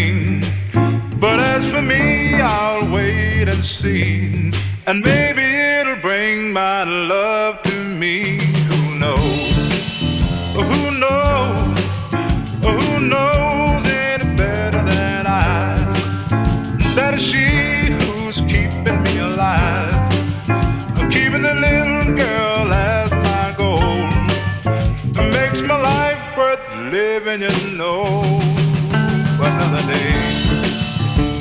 thing. But as for me, I'll wait and see, and maybe it'll bring my love to me. Who knows? Who knows? Who knows any better than I? That is she who's keeping me alive, keeping the little girl as my goal. It makes my life worth living, you know.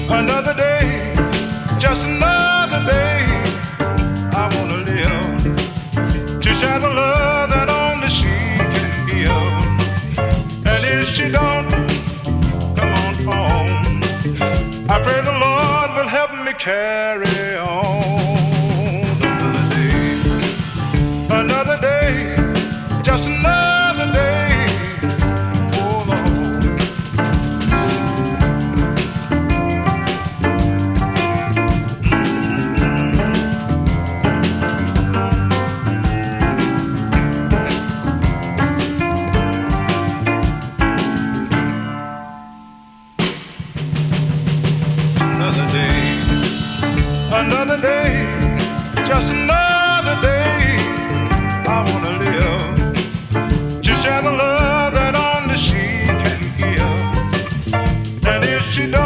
Another day, just another day. I wanna live to share the love that only she can give. And if she don't come on home, I pray the Lord will help me carry on. Another day, just another day. Oh Lord. Another day, just another day. I wanna live to share the love that only she can give. And if she don't